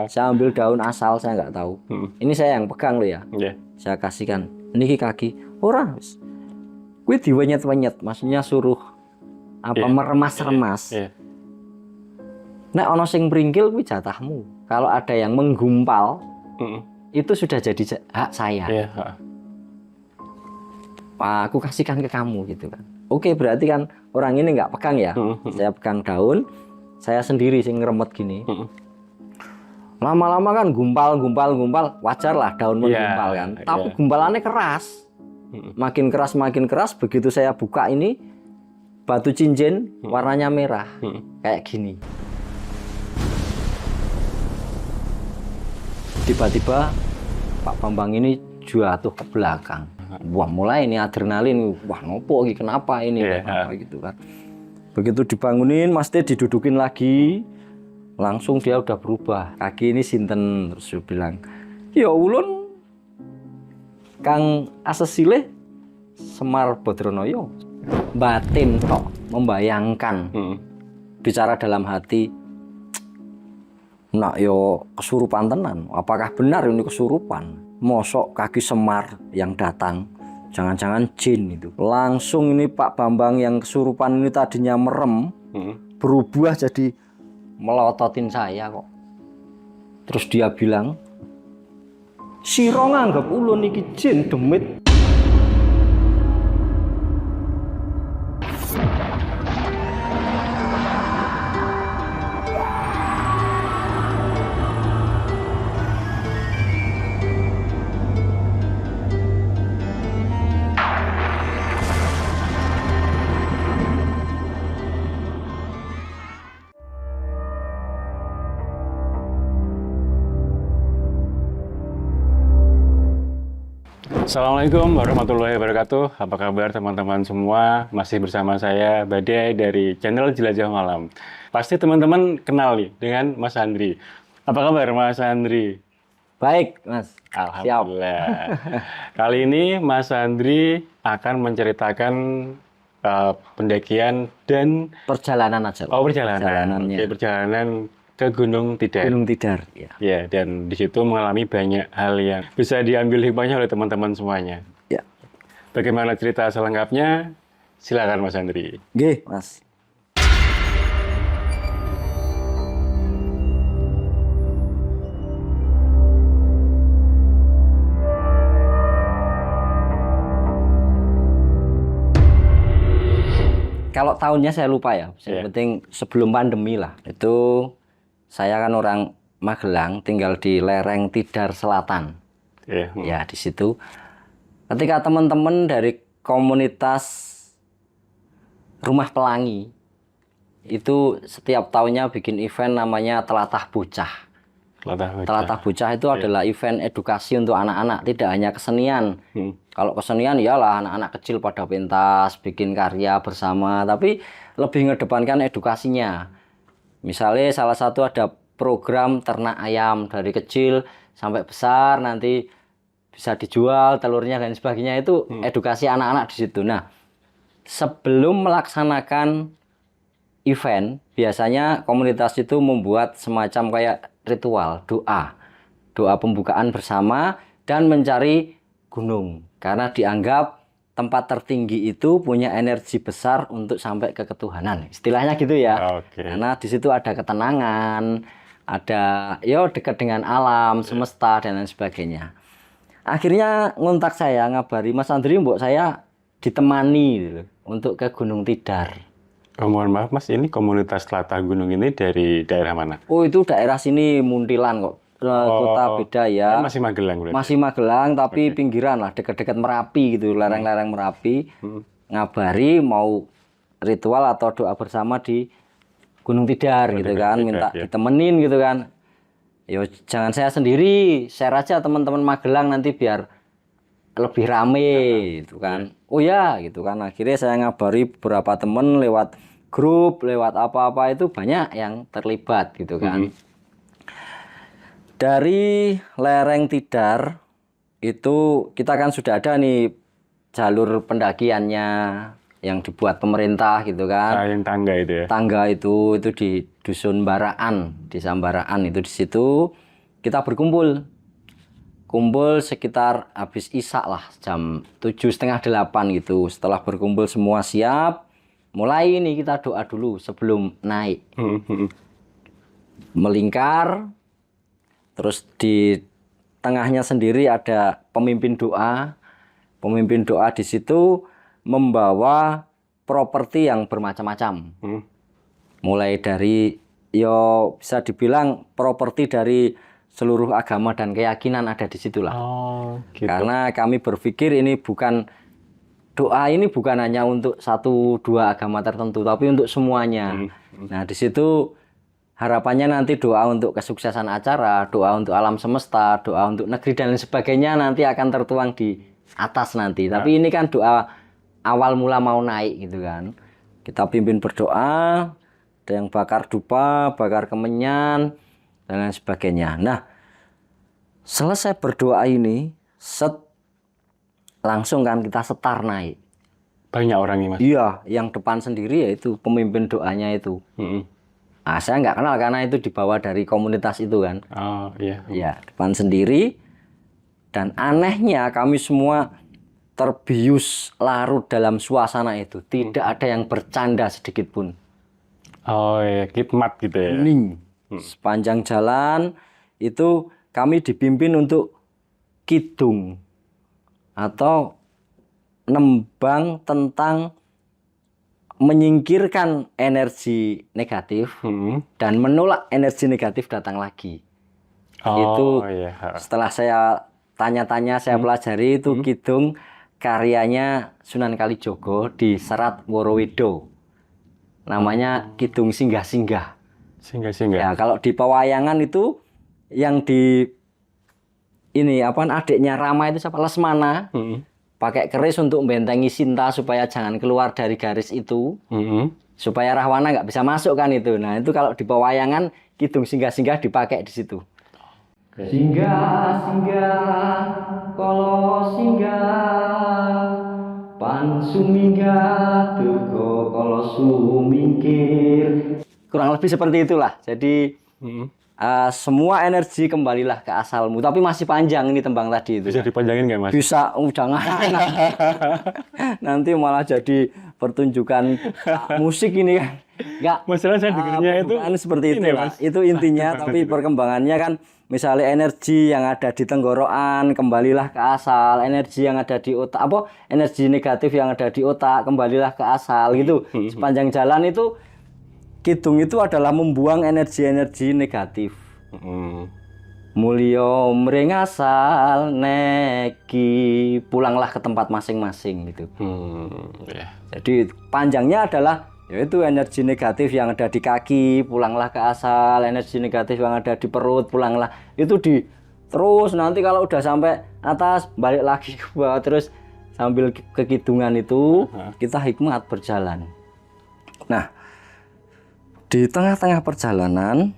Saya ambil daun asal, saya nggak tahu. Ini saya yang pegang loh ya. Saya kasihkan. Niki kaki. Ora. Kuwi diwenyet-wenyet, maksudnya suruh apa meremas-remas. Nek ono sing bringkil kuwi jatahmu. Kalau ada yang menggumpal, itu sudah jadi hak saya. Aku kasihkan ke kamu gitu kan. Oke, berarti kan orang ini nggak pegang ya. Saya pegang daun, saya sendiri sing ngeremet gini. Lama-lama kan gumpal, wajar lah daun menggumpal kan. Tapi gumpalannya keras. Makin keras, begitu saya buka ini, batu cincin warnanya merah. Kayak gini. Tiba-tiba Pak Bambang ini jatuh ke belakang. Wah, mulai ini adrenalin. Wah, nopo ini, kenapa ini? Apa gitu kan. Begitu dibangunin, Mas Teh didudukin lagi. Langsung dia udah berubah. Kaki ini sinten, terus dia bilang, ya ulun Kang Asesile Semar Badronoyo. Batin tok membayangkan. Bicara dalam hati, nak yo kesurupan tenan. Apakah benar ini kesurupan? Mosok kaki Semar yang datang, jangan-jangan jin itu. Langsung ini Pak Bambang yang kesurupan ini tadinya merem, berubah jadi melototin saya kok. Terus dia bilang, sira nganggep ulun iki jin demit. Assalamualaikum warahmatullahi wabarakatuh. Apa kabar teman-teman semua? Masih bersama saya Badai dari channel Jelajah Malam. Pasti teman-teman kenal nih dengan Mas Andri. Apa kabar Mas Andri? Baik, Mas. Alhamdulillah. Kali ini Mas Andri akan menceritakan pendakian dan perjalanan aja. Oh, perjalanan. Perjalanannya. Oke, perjalanan ke Gunung Tidar. Gunung Tidar, ya. Ya, dan di situ mengalami banyak hal yang bisa diambil hikmahnya oleh teman-teman semuanya. Ya. Bagaimana cerita selengkapnya? Silakan Mas Andri. Nggih, Mas. Kalau tahunnya saya lupa ya. Yang penting sebelum pandemi lah. Itu saya kan orang Magelang, tinggal di lereng Tidar Selatan. Ya, di situ. Ketika teman-teman dari komunitas Rumah Pelangi, itu setiap tahunnya bikin event namanya Telatah Bocah. Telatah Bocah itu adalah event edukasi untuk anak-anak, tidak hanya kesenian. Kalau kesenian iyalah anak-anak kecil pada pentas, bikin karya bersama, tapi lebih mengedepankan edukasinya. Misalnya salah satu ada program ternak ayam dari kecil sampai besar, nanti bisa dijual telurnya dan sebagainya, itu edukasi anak-anak di situ. Nah, sebelum melaksanakan event, biasanya komunitas itu membuat semacam kayak ritual, doa pembukaan bersama dan mencari gunung, karena dianggap tempat tertinggi itu punya energi besar untuk sampai ke ketuhanan. Istilahnya gitu ya. Karena di situ ada ketenangan, ada dekat dengan alam, semesta dan lain sebagainya. Akhirnya ngontak saya, ngabari Mas Andri, mbok saya ditemani gitu, untuk ke Gunung Tidar. Mohon maaf Mas, ini komunitas Telatah Gunung ini dari daerah mana? Oh, itu daerah sini Muntilan kok. Kota beda ya. Masih Magelang berarti? Masih Magelang, tapi pinggiran lah, dekat-dekat Merapi gitu, lereng-lereng Merapi. Ngabari mau ritual atau doa bersama di Gunung Tidar gitu kan, minta ditemenin gitu kan. Yo, jangan saya sendiri, share aja teman-teman Magelang nanti biar lebih rame gitu kan. Oh ya gitu kan. Akhirnya saya ngabari beberapa temen lewat grup, lewat apa-apa, itu banyak yang terlibat gitu kan. Dari lereng Tidar itu kita kan sudah ada nih jalur pendakiannya yang dibuat pemerintah gitu kan. Yang tangga itu ya. Tangga itu di Dusun Baraan, Desa Baraan itu di situ. kita berkumpul. Kumpul sekitar habis isya lah, jam 7:30-8 gitu. Setelah berkumpul semua siap, mulai ini kita doa dulu sebelum naik. Melingkar, terus di tengahnya sendiri ada pemimpin doa. Pemimpin doa di situ membawa properti yang bermacam-macam. Mulai dari, bisa dibilang properti dari seluruh agama dan keyakinan ada di situlah. Gitu. Karena kami berpikir ini doa ini bukan hanya untuk 1-2 agama tertentu, tapi untuk semuanya. Nah, di situ harapannya nanti doa untuk kesuksesan acara, doa untuk alam semesta, doa untuk negeri dan lain sebagainya nanti akan tertuang di atas nanti. Tapi ini kan doa awal mula mau naik gitu kan. Kita pimpin berdoa, ada yang bakar dupa, bakar kemenyan, dan lain sebagainya. Nah, selesai berdoa ini, langsung kan kita setar naik. Banyak orang nih, Mas? Iya, yang depan sendiri yaitu pemimpin doanya itu. Nah, saya nggak kenal karena itu dibawa dari komunitas itu kan. Oh iya. Ya, depan sendiri. Dan anehnya kami semua terbius larut dalam suasana itu. Tidak ada yang bercanda sedikit pun. Oh iya, khidmat gitu ya. Hening. Sepanjang jalan itu kami dipimpin untuk kidung atau nembang tentang menyingkirkan energi negatif dan menolak energi negatif datang lagi. Itu iya. Setelah saya tanya-tanya, saya pelajari itu kidung karyanya Sunan Kalijogo di Serat Worowedo. Namanya Kidung Singgah-Singgah. Singgah-singgah. Ya, kalau di pewayangan itu yang adiknya Rama itu siapa? Lesmana. Pakai keris untuk membentengi Sinta supaya jangan keluar dari garis itu. Supaya Rahwana nggak bisa masuk kan itu. Nah, itu kalau di pewayangan Kidung Singgah-Singgah dipakai di situ. Singgah-singgah kolo singgah pan suminggah dugo kolo sumingkir. Kurang lebih seperti itulah. Jadi semua energi kembalilah ke asalmu. Tapi masih panjang ini tembang tadi itu. Bisa dipanjangin nggak, Mas? Bisa, jangan. Nanti malah jadi pertunjukan musik ini kan. Enggak. Masalah saya dengarnya itu seperti itu lah. Itu intinya. Tapi perkembangannya kan, misalnya energi yang ada di tenggorokan kembalilah ke asal, energi yang ada di otak energi negatif yang ada di otak kembalilah ke asal gitu. Sepanjang jalan itu kidung itu adalah membuang energi-energi negatif. Mulyo mring asal neki, pulanglah ke tempat masing-masing gitu. Jadi panjangnya adalah yaitu energi negatif yang ada di kaki, pulanglah ke asal, energi negatif yang ada di perut, pulanglah. Itu terus nanti kalau udah sampai atas balik lagi ke bawah, terus sambil kekidungan itu kita hikmat berjalan. Nah, di tengah-tengah perjalanan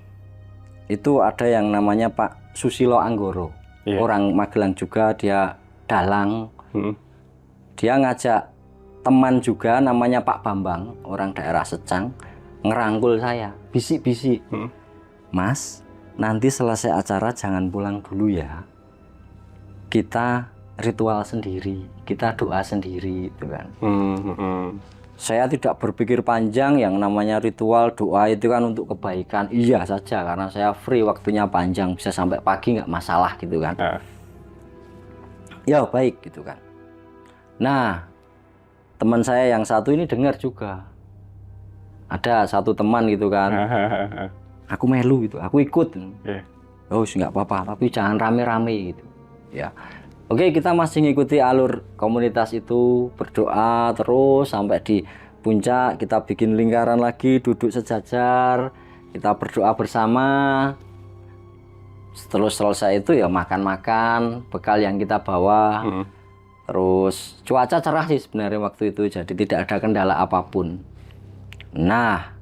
itu ada yang namanya Pak Susilo Anggoro. Orang Magelang juga, dia dalang. Dia ngajak teman juga namanya Pak Bambang, orang daerah Secang, ngerangkul saya, bisik-bisik. Mas, nanti selesai acara jangan pulang dulu ya. Kita ritual sendiri, kita doa sendiri gitu kan. Saya tidak berpikir panjang, yang namanya ritual doa itu kan untuk kebaikan. Iya saja, karena saya free, waktunya panjang, bisa sampai pagi nggak masalah gitu kan. Ya baik gitu kan. Nah, teman saya yang satu ini dengar juga. Ada satu teman gitu kan. Aku melu gitu, aku ikut. Oh nggak apa-apa, tapi jangan rame-rame gitu. Ya. Oke, kita masih ngikuti alur komunitas itu, berdoa terus sampai di puncak, kita bikin lingkaran lagi, duduk sejajar, kita berdoa bersama. Setelah selesai itu ya makan-makan, bekal yang kita bawa. Terus cuaca cerah sih sebenarnya waktu itu, jadi tidak ada kendala apapun. Nah,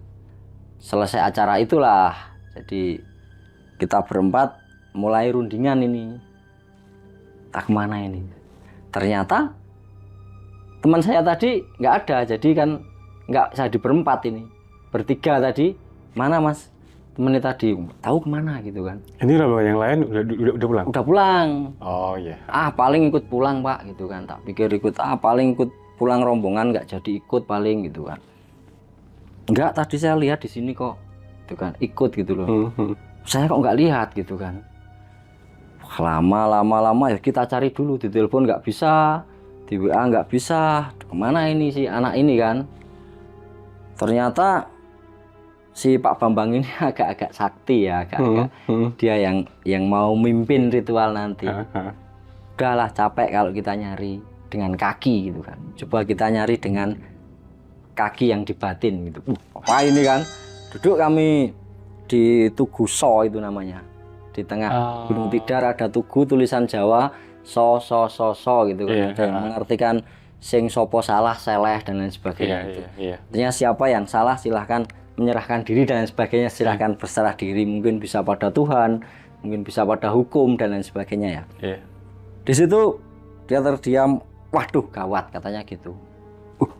selesai acara itulah, jadi kita berempat mulai rundingan ini. Tak kemana ini? Ternyata teman saya tadi nggak ada, jadi kan nggak saya di berempat ini. Bertiga tadi, mana Mas? temennya tadi, tahu kemana gitu kan. Ini rombongan yang lain udah pulang? Udah pulang. Oh iya. Paling ikut pulang Pak gitu kan. Tak pikir ikut, paling ikut pulang rombongan, nggak jadi ikut paling gitu kan. Enggak, tadi saya lihat di sini kok, gitu kan, ikut gitu loh. Saya kok nggak lihat gitu kan. Lama ya kita cari dulu, di telepon nggak bisa, di WA nggak bisa, kemana ini si anak ini kan. Ternyata si Pak Bambang ini agak-agak sakti ya, agak-agak dia yang mau mimpin ritual nanti. Udahlah, capek kalau kita nyari dengan kaki gitu kan. Coba kita nyari dengan kaki yang dibatin gitu. Apa ini kan? Duduk kami di Tugu So itu namanya. Di tengah Gunung Tidar ada tugu tulisan Jawa so gitu kan. Dan mengartikan sing sopo salah seleh dan lain sebagainya. Artinya siapa yang salah silahkan menyerahkan diri dan lain sebagainya, silahkan berserah diri, mungkin bisa pada Tuhan, mungkin bisa pada hukum dan lain sebagainya ya. Di situ dia terdiam, waduh gawat katanya gitu.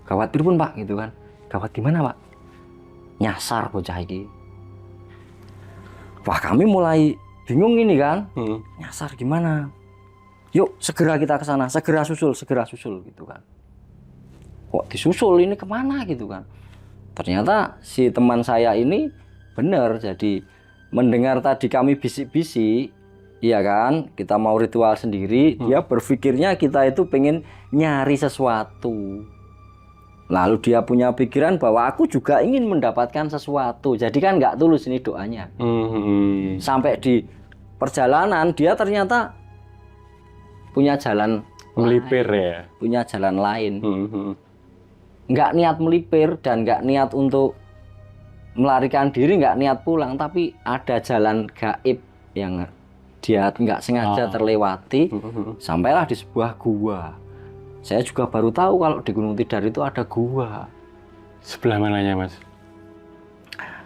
Gawat pun Pak gitu kan. Gawat gimana Pak? Nyasar bocah iki. Wah, kami mulai bingung ini kan. Nyasar gimana? Yuk segera kita ke sana, segera susul gitu kan. Kok disusul ini kemana gitu kan? Ternyata si teman saya ini benar, jadi mendengar tadi kami bisik-bisik, iya kan, kita mau ritual sendiri, dia berpikirnya kita itu pengen nyari sesuatu. Lalu dia punya pikiran bahwa aku juga ingin mendapatkan sesuatu, jadi kan nggak tulus ini doanya. Sampai di perjalanan dia ternyata punya jalan melipir lain, ya, punya jalan lain. Nggak niat melipir dan nggak niat untuk melarikan diri, nggak niat pulang, tapi ada jalan gaib yang dia nggak sengaja terlewati. Sampailah di sebuah gua. Saya juga baru tahu kalau di Gunung Tidar itu ada gua. Sebelah mananya Mas?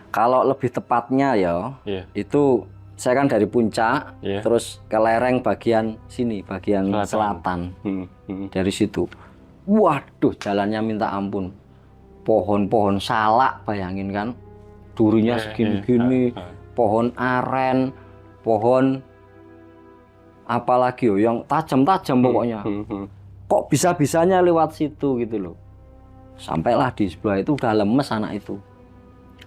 Kalau lebih tepatnya ya, itu saya kan dari puncak, terus ke lereng bagian sini, bagian selatan. Dari situ. Waduh, jalannya minta ampun. Pohon-pohon salak, bayangin kan. Durinya segini-gini, pohon aren, pohon apalagi yang tajam-tajam pokoknya. Kok bisa-bisanya lewat situ gitu loh. Sampailah di sebelah itu udah lemes anak itu.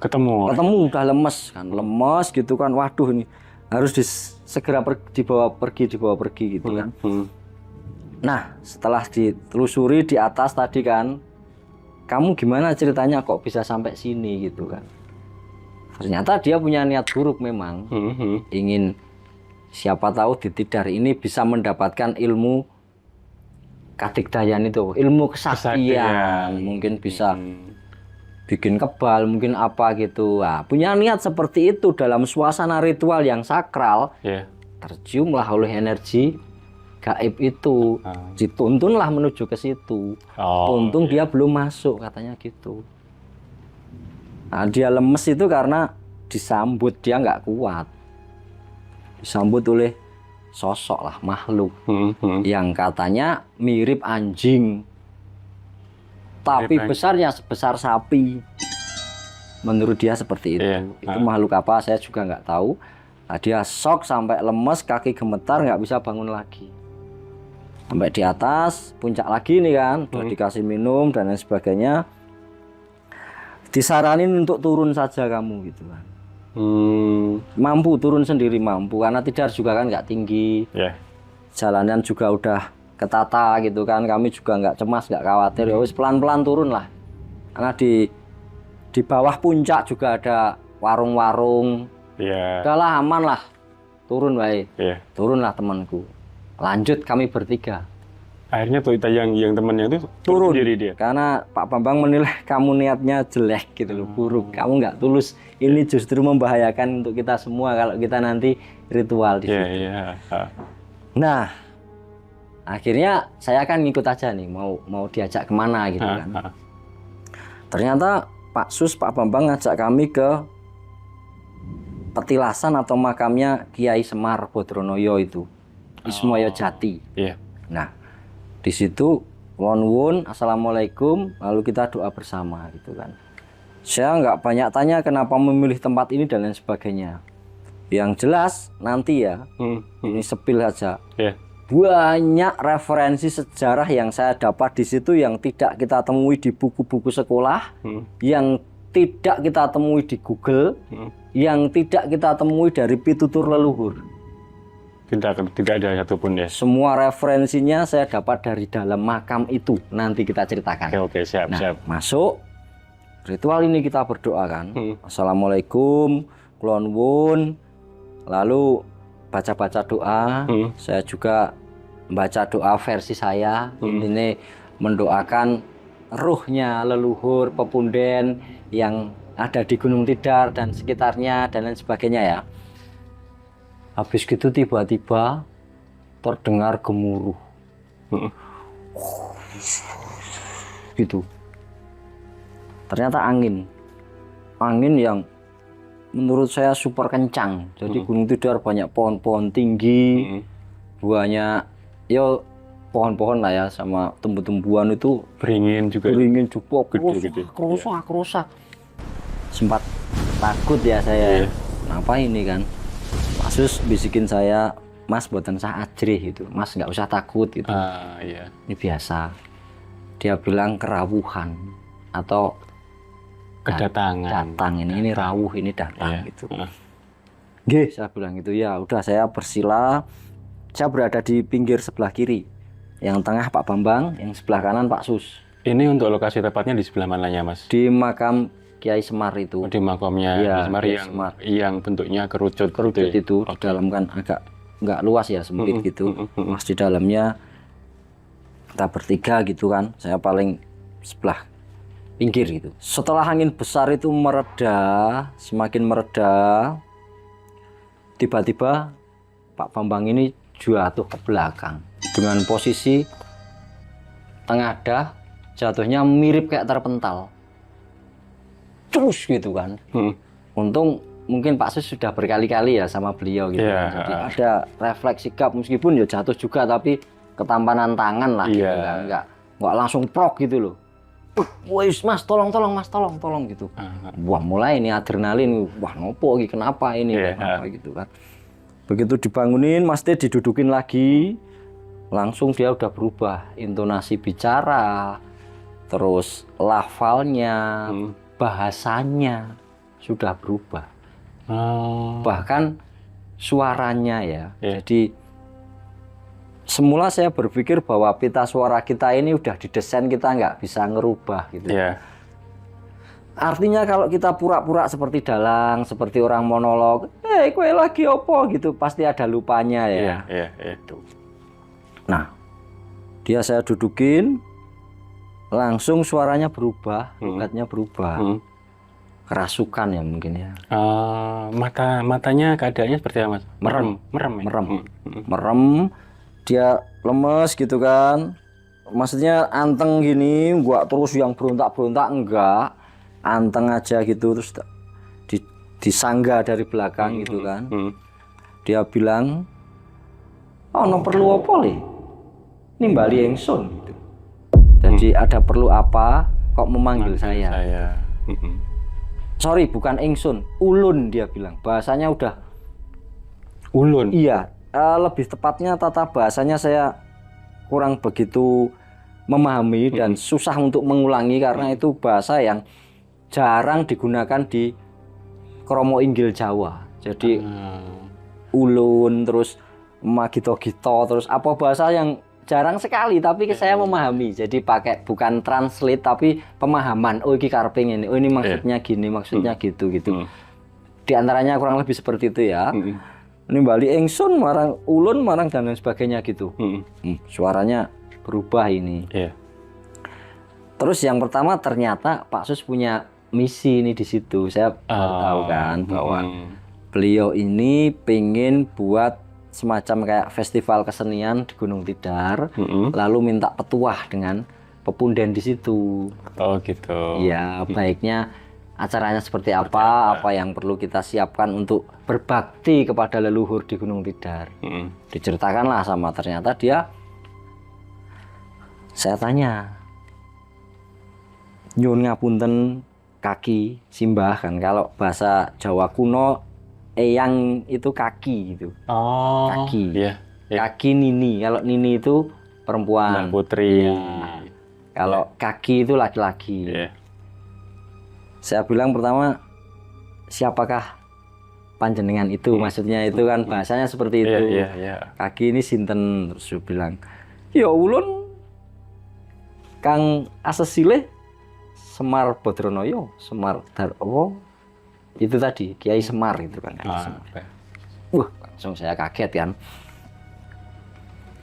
Ketemu udah lemes kan, lemes gitu kan. Waduh, ini harus segera dibawa pergi gitu kan. Nah, setelah ditelusuri di atas tadi kan, kamu gimana ceritanya kok bisa sampai sini gitu kan. Ternyata dia punya niat buruk memang. Ingin siapa tahu di Tidar ini bisa mendapatkan ilmu kadigdayan itu, ilmu kesaktian. Mungkin bisa bikin kebal, mungkin apa gitu. Nah, punya niat seperti itu dalam suasana ritual yang sakral. Terciumlah oleh energi gaib itu, dituntunlah menuju ke situ. Untung dia belum masuk katanya gitu. Nah, dia lemes itu karena disambut, dia nggak kuat. Disambut oleh sosok lah, makhluk yang katanya mirip anjing, tapi besarnya sebesar sapi. Menurut dia seperti itu. Itu makhluk apa saya juga nggak tahu. Nah, dia shock sampai lemes, kaki gemetar, nggak bisa bangun lagi. Sampai di atas puncak lagi nih kan, udah dikasih minum dan lain sebagainya. Disaranin untuk turun saja kamu gitu kan. Mampu turun sendiri, mampu, karena Tidar juga kan nggak tinggi. Jalanan juga udah ketata gitu kan. Kami juga nggak cemas, nggak khawatir. Ya wis pelan-pelan turun lah. Karena di bawah puncak juga ada warung-warung. Udahlah, aman lah. Turun baik. Turunlah temanku. Lanjut kami bertiga. Akhirnya tuh yang temannya itu turun sendiri dia. Karena Pak Bambang menilai kamu niatnya jelek gitu loh, buruk. Kamu nggak tulus. Ini justru membahayakan untuk kita semua kalau kita nanti ritual di situ. Nah, akhirnya saya kan ngikut aja nih, mau diajak kemana gitu kan. Ternyata Pak Bambang ngajak kami ke petilasan atau makamnya Kiai Semar Bodronoyo itu, Ismoyo Jati. Nah, di situ won-won, assalamualaikum, lalu kita doa bersama gitu kan. Saya nggak banyak tanya kenapa memilih tempat ini dan lain sebagainya. Yang jelas nanti ya, ini sepil saja. Banyak referensi sejarah yang saya dapat di situ yang tidak kita temui di buku-buku sekolah, yang tidak kita temui di Google, yang tidak kita temui dari pitutur leluhur. Tidak ada satupun ya. Semua referensinya saya dapat dari dalam makam itu. Nanti kita ceritakan. Oke, siap. Masuk ritual ini kita berdoa kan. Assalamualaikum, kulon wun. Lalu baca-baca doa. Saya juga baca doa versi saya. Ini mendoakan ruhnya leluhur pepunden yang ada di Gunung Tidar dan sekitarnya dan lain sebagainya ya. Habis gitu tiba-tiba terdengar gemuruh. Gitu. Ternyata angin yang menurut saya super kencang. Jadi Gunung Tidar banyak pohon-pohon tinggi, banyak ya pohon-pohon lah ya, sama tumbuh-tumbuhan itu beringin juga kerusak. Sempat takut ya saya. Kenapa ini kan? Pak Sus bisikin saya, Mas buatan saya ajrih itu, Mas nggak usah takut gitu. Iya. Ini biasa. Dia bilang kerawuhan atau datang ini rawuh, ini datang gitu. Nggih, saya bilang gitu ya. Udah saya bersila. Saya berada di pinggir sebelah kiri. Yang tengah Pak Bambang, yang sebelah kanan Pak Sus. Ini untuk lokasi tepatnya di sebelah mananya, Mas? Di makam Kiai Semar itu. Di makamnya Semar yang bentuknya kerucut itu. Di dalam kan agak nggak luas ya, sempit gitu. Mas di dalamnya kita bertiga gitu kan. Saya paling sebelah pinggir gitu. Setelah angin besar itu semakin mereda, tiba-tiba Pak Bambang ini jatuh ke belakang dengan posisi tengadah, jatuhnya mirip kayak terpental. Terus gitu kan. Untung mungkin Pak Sus sudah berkali-kali ya sama beliau gitu. Jadi ada refleks sikap, meskipun ya jatuh juga tapi ketampanan tangan lah gitu kan. Enggak langsung prok gitu loh. Wis Mas, tolong Mas, tolong gitu. Wah, mulai ini adrenalin. Wah, nopo iki, kenapa ini? Kenapa gitu kan. Begitu dibangunin, Mas T didudukin lagi. Langsung dia udah berubah intonasi bicara, terus lafalnya, bahasanya sudah berubah. Bahkan suaranya ya. Jadi semula saya berpikir bahwa pita suara kita ini udah didesain, kita nggak bisa ngerubah gitu. Artinya kalau kita pura-pura seperti dalang, seperti orang monolog, kue lagi opo gitu, pasti ada lupanya ya. Nah, dia saya dudukin, langsung suaranya berubah, logatnya berubah. Kerasukan ya mungkin ya. Matanya keadaannya seperti apa, Mas? Merem. Dia lemes gitu kan. Maksudnya anteng gini, gua terus yang berontak-berontak enggak. Anteng aja gitu, terus disangga dari belakang gitu kan. Dia bilang, "Oh, no perlu apa le? Nimbali ingsun." Gitu. Jadi ada perlu apa kok memanggil saya? Sorry, bukan ingsun, ulun dia bilang. Bahasanya udah ulun. Iya, lebih tepatnya tata bahasanya saya kurang begitu memahami dan susah untuk mengulangi karena itu bahasa yang jarang digunakan di kromo inggil Jawa. Jadi ulun, terus magito-gito, terus apa bahasa yang jarang sekali tapi saya memahami. Jadi pakai bukan translate tapi pemahaman. Oh ini karepe ngene. Oh ini maksudnya gini, maksudnya gitu. Di antaranya kurang lebih seperti itu ya. Ini bali ingsun marang ulun marang dan lain sebagainya gitu. Suaranya berubah ini. Terus yang pertama ternyata Pak Sus punya misi ini di situ. Saya baru tahu kan bahwa beliau ini pengen buat semacam kayak festival kesenian di Gunung Tidar, lalu minta petuah dengan pepunden di situ. Oh gitu. Iya, baiknya acaranya seperti apa yang perlu kita siapkan untuk berbakti kepada leluhur di Gunung Tidar. Diceritakanlah sama, ternyata saya tanya, nyuwun ngapunten kaki simbah kan. Kalau bahasa Jawa kuno eyang itu kaki gitu. Oh, Kaki. iya. Kaki nini. Kalau nini itu perempuan. Putri. Ya. Kalau kaki itu laki-laki. Iya. Saya bilang pertama, siapakah panjenengan itu? Maksudnya itu kan bahasanya seperti itu. Iya. Kaki ini sinten? Terus saya bilang, ya ulun Kang Asesile Semar Badronoyo, Semar Darwo. Itu tadi Kiai Semar itu kan. Semar. Langsung saya kaget kan.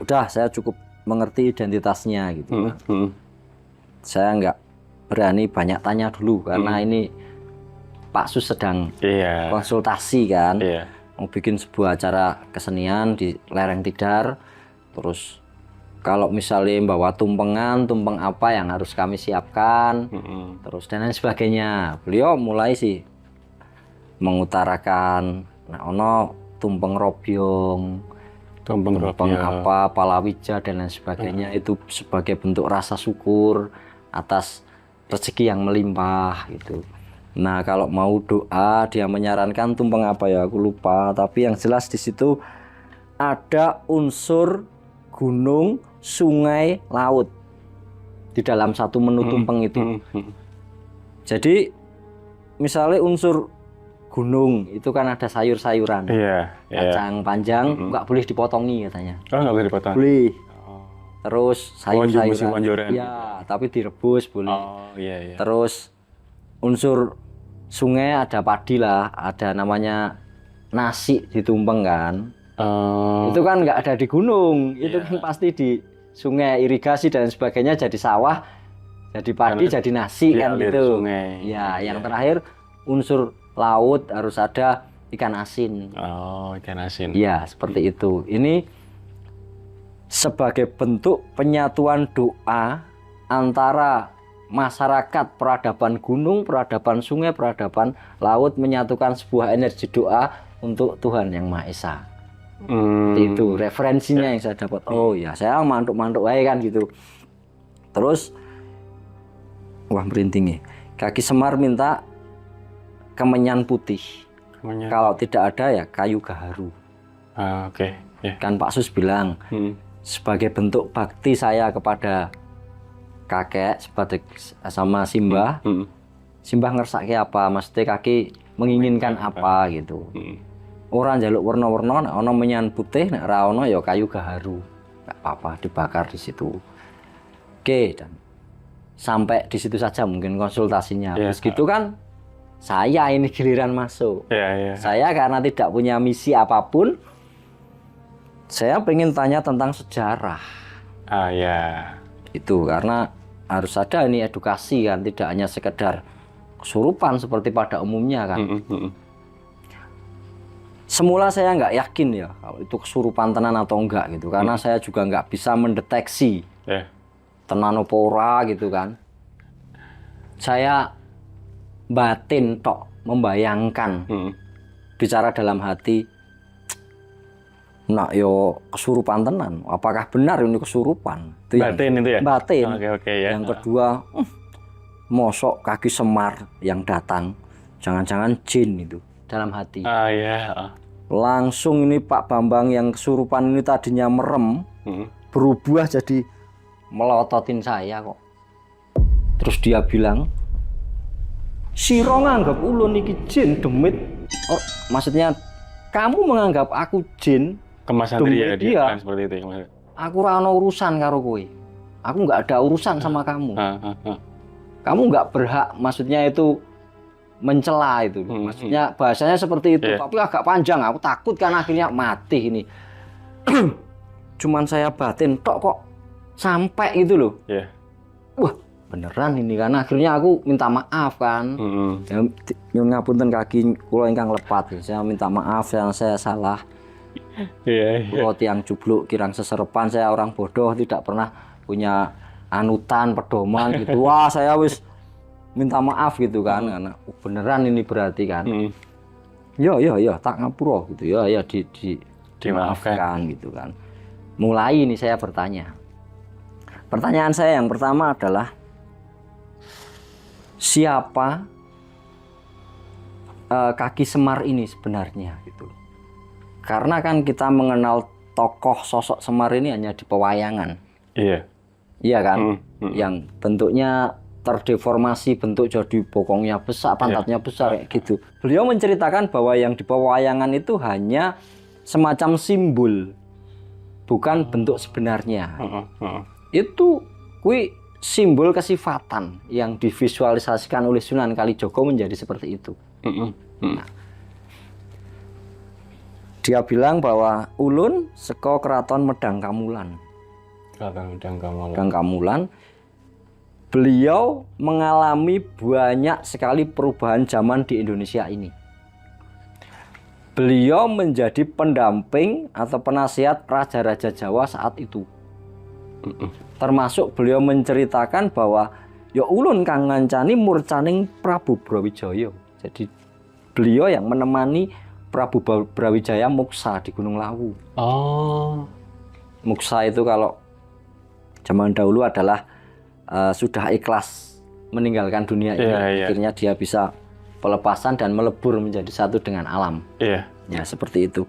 Udah, saya cukup mengerti identitasnya gitu. Saya nggak berani banyak tanya dulu karena ini Pak Sus sedang konsultasi kan, mau bikin sebuah acara kesenian di lereng Tidar. Terus kalau misalnya bawa tumpengan, tumpeng apa yang harus kami siapkan, terus dan lain sebagainya. Beliau mulai sih mengutarakan, nah ono tumpeng robyong, tumpeng apa, palawija dan lain sebagainya, itu sebagai bentuk rasa syukur atas rezeki yang melimpah gitu. Nah, kalau mau doa dia menyarankan tumpeng apa ya, aku lupa, tapi yang jelas di situ ada unsur gunung, sungai, laut di dalam satu menu tumpeng itu. Jadi misalnya unsur gunung itu kan ada sayur-sayuran, kacang panjang nggak boleh dipotongi katanya. Oh, nggak boleh dipotong? Boleh. Terus sayur-sayuran, ya, tapi direbus boleh. Iya. Terus unsur sungai ada padi lah, ada namanya nasi ditumpeng kan. Itu kan nggak ada di gunung, itu kan pasti di sungai, irigasi dan sebagainya, jadi sawah, jadi padi, jadi nasi kan gitu. Ya, yang terakhir unsur laut harus ada ikan asin. Oh, ikan asin. Ya, seperti itu. Ini sebagai bentuk penyatuan doa antara masyarakat peradaban gunung, peradaban sungai, peradaban laut, menyatukan sebuah energi doa untuk Tuhan Yang Maha Esa. Itu referensinya yang saya dapat. Oh ya, saya mantuk-mantuk aja kan gitu. Terus wah merinding. Kaki Semar minta kemenyan putih. Kalau tidak ada ya kayu gaharu. Kan Pak Sus bilang sebagai bentuk bakti saya kepada kakek sama Simbah. Simbah ngersake apa, maksudnya kaki menginginkan apa gitu. Orang jaluk warna-warna, ono menyan putih, nek ra ono ya kayu gaharu. Enggak apa-apa dibakar di situ. Oke, dan sampai di situ saja mungkin konsultasinya. Terus gitu kan saya ini giliran masuk. Saya karena tidak punya misi apapun, saya pengen tanya tentang sejarah. Itu karena harus ada ini edukasi kan, tidak hanya sekedar kesurupan seperti pada umumnya kan. Semula saya nggak yakin ya kalau itu kesurupan tenan atau enggak gitu, karena saya juga nggak bisa mendeteksi tenan apa ora gitu kan. Saya batin tok membayangkan, bicara dalam hati, nak yo kesurupan tenan, apakah benar ini kesurupan? Itu batin itu ya? Batin. Ya. Yang kedua, mosok kaki Semar yang datang, jangan-jangan jin itu dalam hati. Langsung ini Pak Bambang yang kesurupan ini tadinya merem, berubah jadi melototin saya kok. Terus dia bilang, "Siro nganggap ulun iki jin demit." Oh, maksudnya kamu menganggap aku jin ke Mas Andri ya, dia kan seperti itu ya. Aku ora ono urusan karo kowe. Aku nggak ada urusan sama kamu. Kamu nggak berhak, maksudnya itu mencela itu. Maksudnya bahasanya seperti itu, tapi agak panjang. Aku takut kan akhirnya mati ini. Cuman saya batin tok kok sampai itu loh. Wah, beneran ini, karena akhirnya aku minta maaf kan. Ya, ngapunten kaki kula ingkang lepat. Saya minta maaf yang saya salah. Kula tiang jubluk kirang seserepan, saya orang bodoh, tidak pernah punya anutan pedoman gitu. Wah, saya wis minta maaf gitu kan, karena beneran ini berarti kan. Ya, tak ngapura gitu ya, dimaafkan gitu kan. Mulai ini saya bertanya. Pertanyaan saya yang pertama adalah, siapa Kaki Semar ini sebenarnya gitu. Karena kan kita mengenal tokoh sosok Semar ini hanya di pewayangan. Iya. Iya kan? Yang bentuknya terdeformasi, bentuk jadi bokongnya besar, pantatnya besar kayak gitu. Beliau menceritakan bahwa yang di pewayangan itu hanya semacam simbol, bukan bentuk sebenarnya. Itu simbol kesifatan yang divisualisasikan oleh Sunan Kalijogo menjadi seperti itu. Nah, dia bilang bahwa ulun seko keraton Medang Kamulan. Medang Kamulan. Beliau mengalami banyak sekali perubahan zaman di Indonesia ini. Beliau menjadi pendamping atau penasihat raja-raja Jawa saat itu. Termasuk beliau menceritakan bahwa ya ulun kang ngancani murcaning Prabu Brawijaya. Jadi beliau yang menemani Prabu Brawijaya muksa di Gunung Lawu. Muksa itu kalau zaman dahulu adalah sudah ikhlas meninggalkan dunia ini. Akhirnya dia bisa pelepasan dan melebur menjadi satu dengan alam. Ya seperti itu.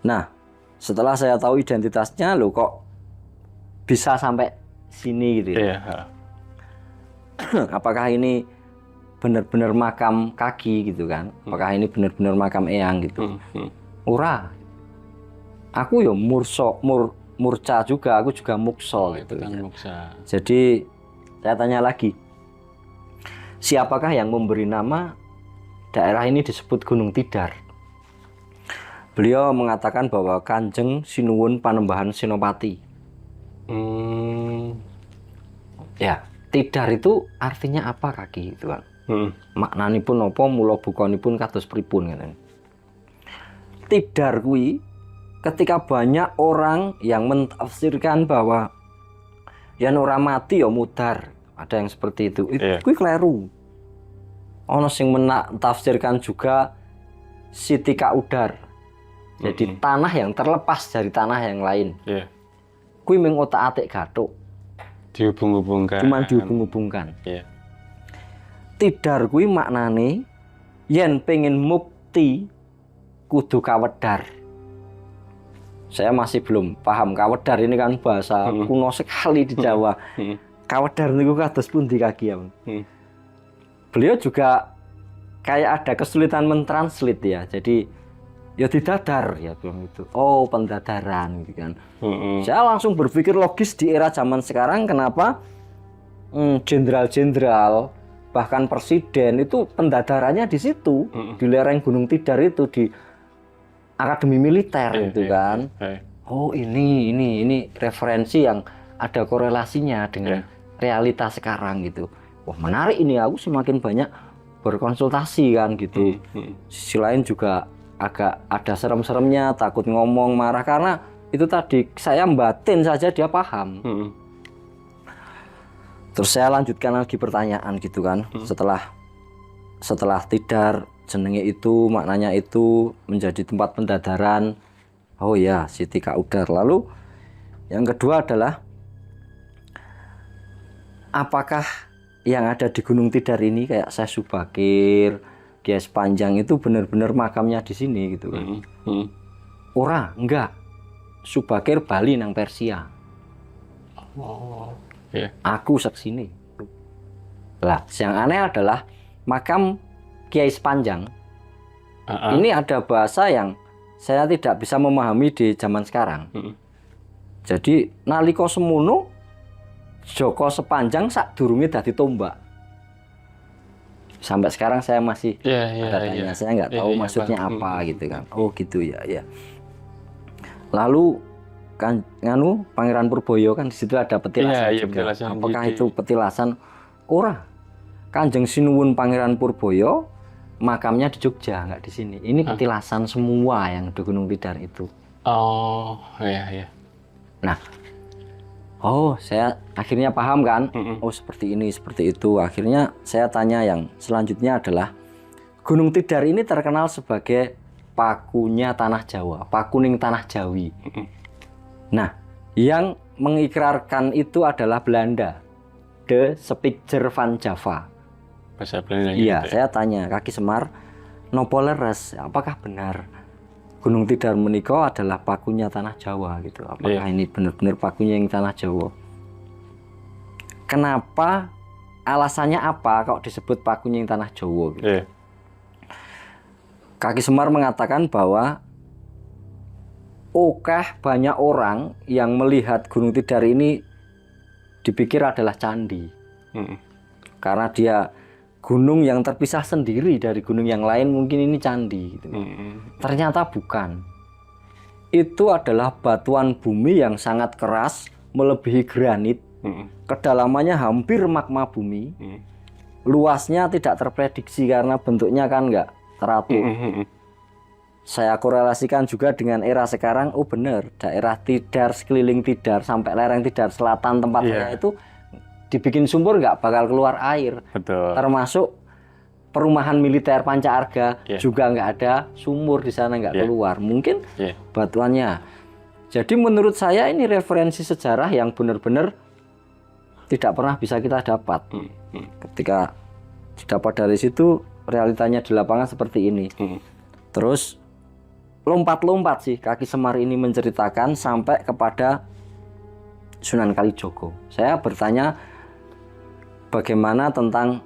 Nah, setelah saya tahu identitasnya, loh kok bisa sampai sini gitu ya. Apakah ini benar-benar makam kaki gitu kan? Apakah ini benar-benar makam eyang gitu? Ora. Aku ya murca juga, aku juga mukso gitu kan. Jadi saya tanya lagi, siapakah yang memberi nama daerah ini disebut Gunung Tidar? Beliau mengatakan bahwa Kanjeng Sinuwun Panembahan Senopati. Ya, Tidar itu artinya apa kaki itu kan? Maknanipun apa, mula bukanipun kados pripun kan? Tidar kuwi ketika banyak orang yang mentafsirkan bahwa yen ora mati ya mudar, ada yang seperti itu. Itu kuwi kleru. Ono sing mentafsirkan juga Siti Kaudar. Jadi tanah yang terlepas dari tanah yang lain. Kuwi mung otak-atik gathuk. Dihubung-hubungkan. Cuman dihubung-hubungkan. Tidar kuwi maknane yen pengen mukti kudu kawedar. Saya masih belum paham kawedar ini kan bahasa kuno sekali di Jawa. Kawedar niku kados pundi kaki ya. Beliau juga kayak ada kesulitan mentranslate ya. Jadi ya didadar ya bilang itu. Oh, pendadaran gitu kan. Saya langsung berpikir logis di era zaman sekarang kenapa jenderal-jenderal bahkan presiden itu pendadarannya di situ, di lereng Gunung Tidar itu, di akademi militer gitu kan. Oh, ini referensi yang ada korelasinya dengan realitas sekarang gitu. Wah, menarik ini, aku semakin banyak berkonsultasi kan gitu. Sisi lain juga agak ada serem-seremnya, takut ngomong, marah karena itu tadi saya batin saja dia paham. Terus saya lanjutkan lagi pertanyaan gitu kan. Setelah Tidar jenenge itu, maknanya itu menjadi tempat pendadaran. Oh ya, Siti Kaudar. Lalu yang kedua adalah apakah yang ada di Gunung Tidar ini kayak Syekh Subakir, Kiai Sepanjang itu benar-benar makamnya di sini gitu kan? Ora, enggak. Subakir Bali nang Persia. Aku seksini. Lah, yang aneh adalah makam Kiai Sepanjang. Ini ada bahasa yang saya tidak bisa memahami di zaman sekarang. Jadi nalika semono Joko Sepanjang sadurunge dadi tombak. Sampai sekarang saya masih ada tanya, saya nggak tahu maksudnya apa gitu kan. Oh gitu ya. Lalu kan Pangeran Purboyo kan di situ ada petilasan juga. Apakah itu petilasan? Ora. Kanjeng Sinuwun Pangeran Purboyo makamnya di Jogja, nggak di sini. Ini petilasan semua yang di Gunung Tidar itu. Oh, iya. Nah, saya akhirnya paham kan. Oh, seperti ini, seperti itu. Akhirnya saya tanya yang selanjutnya adalah Gunung Tidar ini terkenal sebagai pakunya tanah Jawa, pakuning tanah Jawi. Nah, yang mengikrarkan itu adalah Belanda, De Spijker van Java. Bahasa Belanda. Iya, saya tanya Kaki Semar, nopo leres, apakah benar Gunung Tidar menika adalah pakunya tanah Jawa gitu? Apakah ini benar-benar pakunya yang tanah Jawa? Kenapa? Alasannya apa kok disebut pakunya yang tanah Jawa? Gitu? Kaki Semar mengatakan bahwa banyak orang yang melihat Gunung Tidar ini dipikir adalah candi. Karena dia gunung yang terpisah sendiri dari gunung yang lain, mungkin ini candi. Gitu. Ternyata bukan. Itu adalah batuan bumi yang sangat keras, melebihi granit. Kedalamannya hampir magma bumi. Luasnya tidak terprediksi karena bentuknya kan nggak teratur. Saya korelasikan juga dengan era sekarang. Oh benar, daerah Tidar, sekeliling Tidar sampai lereng Tidar selatan tempat saya itu dibikin sumur nggak bakal keluar air. Betul. Termasuk perumahan militer Panca Arga juga nggak ada sumur di sana, nggak keluar. Mungkin batuannya. Jadi menurut saya ini referensi sejarah yang benar-benar tidak pernah bisa kita dapat. Ketika didapat dari situ, realitanya di lapangan seperti ini. Terus lompat-lompat sih Kaki Semar ini menceritakan sampai kepada Sunan Kalijogo. Saya bertanya bagaimana tentang,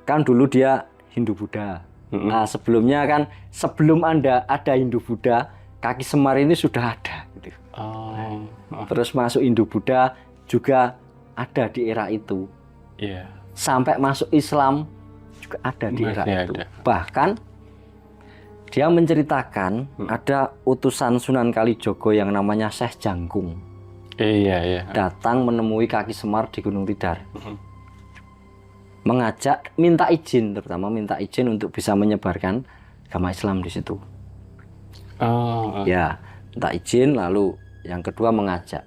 kan dulu dia Hindu Buddha. Nah, sebelumnya kan sebelum ada Hindu Buddha, Kaki Semar ini sudah ada gitu. Terus masuk Hindu Buddha juga ada di era itu. Sampai masuk Islam juga ada di era itu. Bahkan dia menceritakan ada utusan Sunan Kalijogo yang namanya Syekh Jangkung. Datang menemui Kaki Semar di Gunung Tidar. Mengajak, minta izin, terutama minta izin untuk bisa menyebarkan agama Islam di situ. Ya, minta izin, lalu yang kedua mengajak.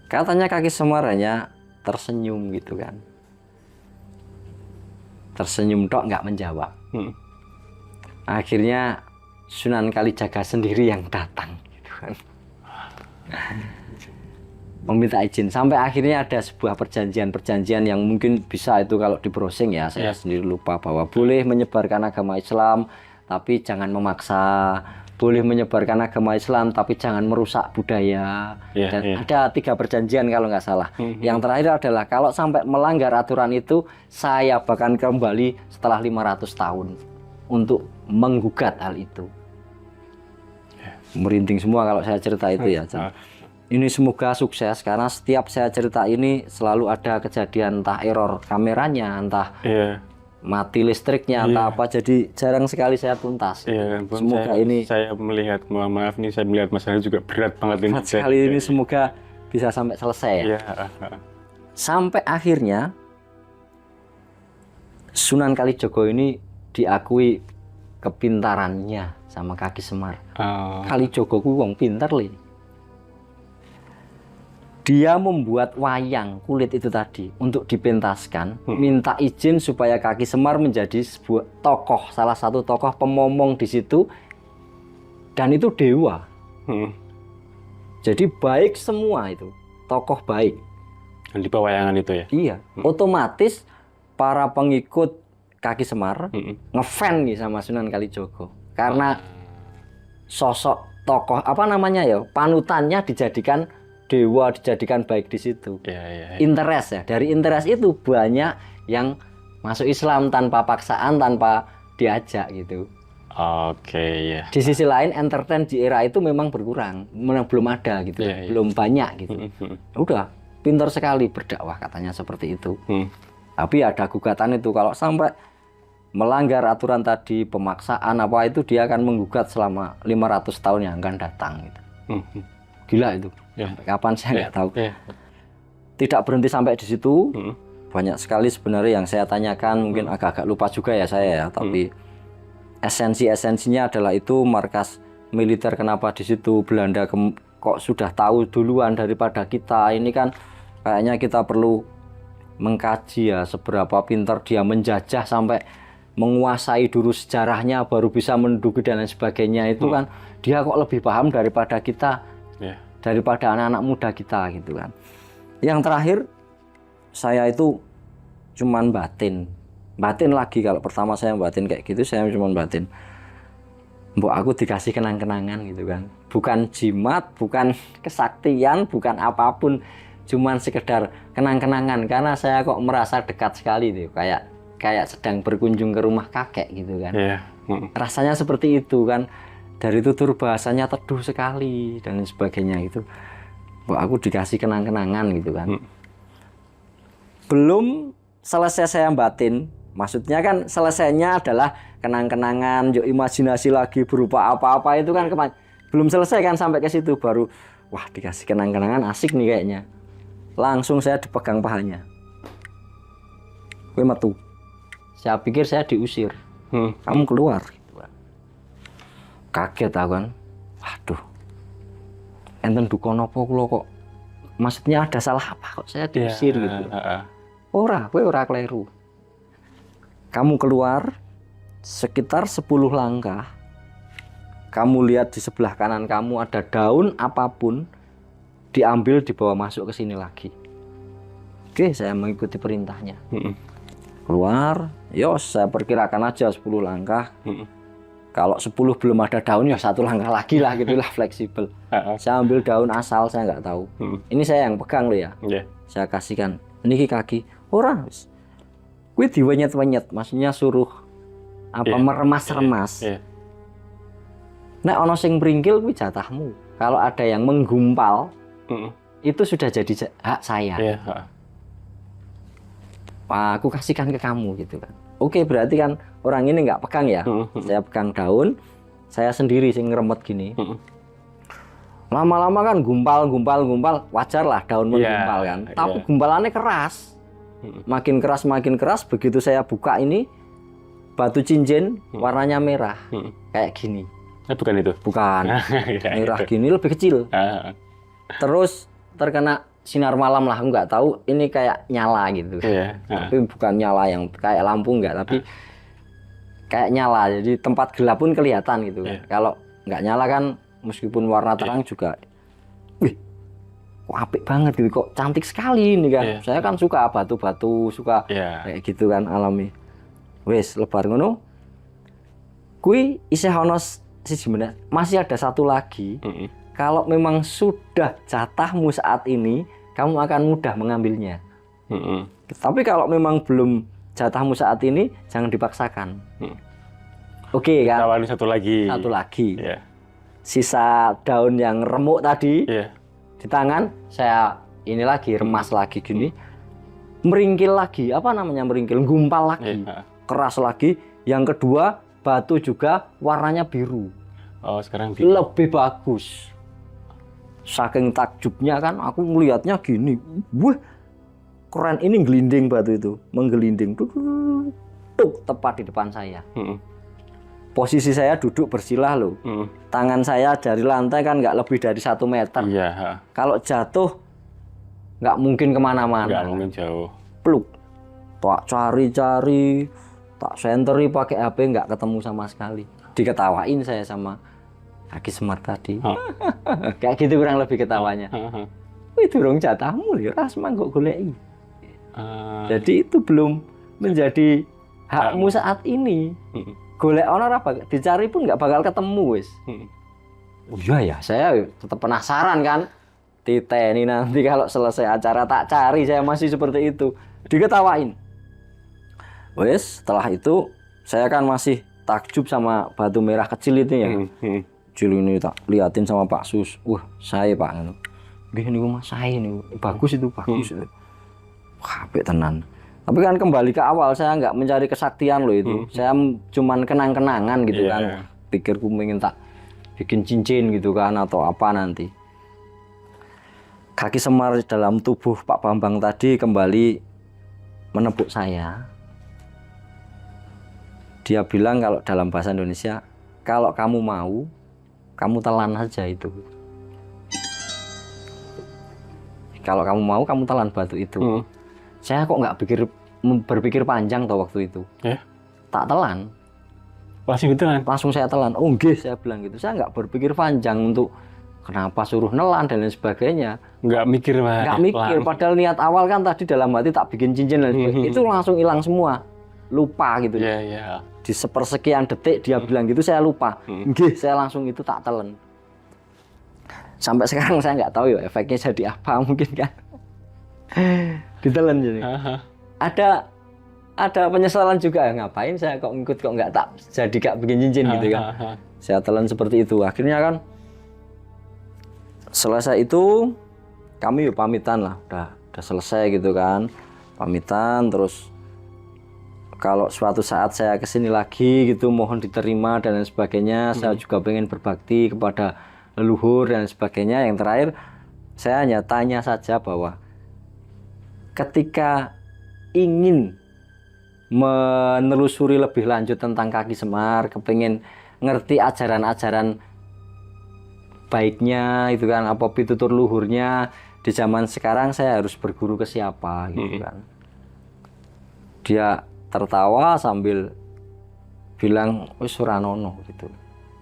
Katanya Kaki Semar hanya tersenyum gitu kan. Tersenyum tok, nggak menjawab. Akhirnya Sunan Kalijaga sendiri yang datang gitu kan. Meminta izin, sampai akhirnya ada sebuah perjanjian yang mungkin bisa itu kalau di browsing ya, saya sendiri lupa, bahwa boleh menyebarkan agama Islam tapi jangan memaksa, boleh menyebarkan agama Islam tapi jangan merusak budaya. Dan ada 3 perjanjian kalau nggak salah. Yang terakhir adalah kalau sampai melanggar aturan itu, saya bahkan kembali setelah 500 tahun untuk menggugat hal itu. Merinding semua kalau saya cerita itu ya. Ini semoga sukses, karena setiap saya cerita ini selalu ada kejadian, entah error kameranya, entah mati listriknya, entah apa. Jadi jarang sekali saya tuntas. Semoga saya melihat, mohon maaf nih, saya melihat masalah juga berat banget ini. Berat sekali ini, semoga bisa sampai selesai ya. Sampai akhirnya Sunan Kalijogo ini diakui kepintarannya sama Kaki Semar. Kalijogo ku wong pinter li. Dia membuat wayang kulit itu tadi untuk dipentaskan, minta izin supaya Kaki Semar menjadi sebuah tokoh, salah satu tokoh pemomong di situ, dan itu dewa. Jadi baik semua itu, tokoh baik. Di pewayangan itu ya? Iya, otomatis para pengikut Kaki Semar ngefan nih sama Sunan Kalijogo, karena sosok tokoh apa namanya ya, panutannya dijadikan dewa, dijadikan baik di situ. Interest ya, dari interest itu banyak yang masuk Islam tanpa paksaan, tanpa diajak gitu. Di sisi lain entertain di era itu memang berkurang, memang belum ada gitu, belum banyak gitu. Udah pintar sekali berdakwah katanya seperti itu. Tapi ada gugatan itu, kalau sampai melanggar aturan tadi, pemaksaan apa itu, dia akan menggugat selama 500 tahun yang akan datang gitu. Gila itu. Sampai kapan saya nggak tahu. Tidak berhenti sampai di situ. Banyak sekali sebenarnya yang saya tanyakan, mungkin agak-agak lupa juga ya saya ya, tapi esensinya adalah itu markas militer, kenapa di situ Belanda kok sudah tahu duluan daripada kita. Ini kan kayaknya kita perlu mengkaji ya, seberapa pintar dia menjajah sampai menguasai dulu sejarahnya baru bisa menduduki dan lain sebagainya. Itu kan dia kok lebih paham daripada kita, daripada anak-anak muda kita gitu kan. Yang terakhir, saya itu cuman batin, batin lagi. Kalau pertama saya batin kayak gitu, saya cuma batin, mbok aku dikasih kenang-kenangan gitu kan. Bukan jimat, bukan kesaktian, bukan apapun, cuman sekedar kenang-kenangan. Karena saya kok merasa dekat sekali tuh, kayak sedang berkunjung ke rumah kakek gitu kan. Rasanya seperti itu kan. Dari tutur bahasanya teduh sekali dan sebagainya itu. Mbok aku dikasih kenang-kenangan gitu kan. Belum selesai saya batin, maksudnya kan selesainya adalah kenang-kenangan, yuk imajinasi lagi berupa apa-apa itu kan belum selesai kan, sampai ke situ baru wah dikasih kenang-kenangan asik nih kayaknya. Langsung saya dipegang pahanya. Kowe metu. Saya pikir saya diusir. Kamu keluar gitu kan. Kaget aku kan. Waduh. Enten duka napa kula kok. Maksudnya ada salah apa kok saya diusir gitu. Ora, kowe ora kleru. Kamu keluar sekitar 10 langkah. Kamu lihat di sebelah kanan kamu ada daun apapun, diambil dibawa masuk ke sini lagi. Oke, saya mengikuti perintahnya. Keluar, saya perkirakan aja 10 langkah. Kalau 10 belum ada daun, ya 1 langkah lagi lah, gitulah fleksibel. Saya ambil daun asal, saya nggak tahu. Ini saya yang pegang loh ya. Saya kasihkan, ini kaki. Ora, kuwi diwenyet-wenyet, maksudnya suruh meremas-remas. Nek ono sing bringkil kuwi jatahmu. Kalau ada yang menggumpal, itu sudah jadi hak saya. Aku kasihkan ke kamu gitu kan. Oke, berarti kan orang ini nggak pegang ya. Saya pegang daun, saya sendiri sing ngeremet gini. Lama-lama kan gumpal, wajar lah daun menggumpal kan. Tapi gumpalannya keras. Makin keras, begitu saya buka ini, batu cincin warnanya merah. Kayak gini. Bukan itu? Bukan. Merah gini, lebih kecil. Terus terkena sinar malam lah, nggak tahu ini kayak nyala gitu. Tapi bukan nyala yang kayak lampu nggak, tapi kayak nyala. Jadi tempat gelap pun kelihatan gitu. Kalau nggak nyala kan, meskipun warna terang juga, wih, kok apik banget gitu, kok cantik sekali ini kan. Saya kan suka batu-batu, suka kayak gitu kan, alami. Wes lebar ngono. Kui isih ono siji meneh, masih ada satu lagi. Kalau memang sudah jatahmu saat ini, kamu akan mudah mengambilnya. Tapi kalau memang belum jatahmu saat ini, jangan dipaksakan. Oke kan? Tawarin satu lagi. Sisa daun yang remuk tadi di tangan, saya ini lagi remas lagi gini, meringkil lagi. Apa namanya meringkil? Gumpal lagi, keras lagi. Yang kedua, batu juga warnanya biru. Oh, sekarang biru. Lebih bagus. Saking takjubnya kan, aku melihatnya gini, wah keren, ini gelinding batu itu, menggelinding, tepat di depan saya. Posisi saya duduk bersila loh, tangan saya dari lantai kan nggak lebih dari 1 meter. Kalau jatuh nggak mungkin kemana-mana. Nggak mungkin jauh. Pluk, tak cari-cari, tak senteri pakai HP, nggak ketemu sama sekali. Diketawain saya sama Kaki Semar tadi. Kayak gitu kurang lebih ketawanya. Wih, durung jatahmu lho, ras mangkok goleki. Jadi itu belum menjadi hakmu saat ini. Golek ono ora bakal dicari pun nggak bakal ketemu wis. Oh iya ya, saya tetap penasaran kan. Titeni nanti kalau selesai acara tak cari, saya masih seperti itu. Diketawain. Wis, setelah itu saya kan masih takjub sama batu merah kecil itu ya. Kecil ini tak liatin sama Pak Sus. Wah, saya Pak. Nggih niku Mas, saya niku. Bagus itu, bagus itu. Wah, apik tenan. Tapi kan kembali ke awal, saya nggak mencari kesaktian loh itu. Saya cuman kenang-kenangan gitu kan. Pikirku pengen tak bikin cincin gitu kan atau apa nanti. Kaki Semar dalam tubuh Pak Bambang tadi kembali menepuk saya. Dia bilang kalau dalam bahasa Indonesia, kalau kamu mau, kamu telan aja itu. Kalau kamu mau, kamu telan batu itu. Saya kok nggak berpikir panjang toh waktu itu. Tak telan. Langsung gitu kan? Langsung saya telan. Oh nggih, saya bilang gitu. Saya nggak berpikir panjang untuk kenapa suruh nelan dan lain sebagainya. Nggak mikir, Pak. Nggak mikir. Padahal niat awal kan tadi dalam hati tak bikin cincin dan sebagainya. Itu langsung hilang semua. lupa gitu. Di sepersekian detik dia bilang gitu, saya lupa. Nggih, saya langsung itu tak telen. Sampai sekarang saya nggak tahu ya efeknya jadi apa mungkin kan. Ditelen jadi. Ada penyesalan juga, ngapain saya kok ngikut kok nggak tak jadi gak bikin cincin gitu kan. Saya telan seperti itu. Akhirnya kan selesai itu kami pamitan lah, udah selesai gitu kan, pamitan. Terus kalau suatu saat saya kesini lagi gitu mohon diterima dan lain sebagainya. Saya juga pengen berbakti kepada leluhur dan sebagainya. Yang terakhir saya hanya tanya saja bahwa ketika ingin menelusuri lebih lanjut tentang kaki Semar, kepingin ngerti ajaran-ajaran baiknya itu kan, apa pitutur luhurnya di zaman sekarang, saya harus berguru ke siapa gitu kan. Dia tertawa sambil bilang wis ora ono gitu.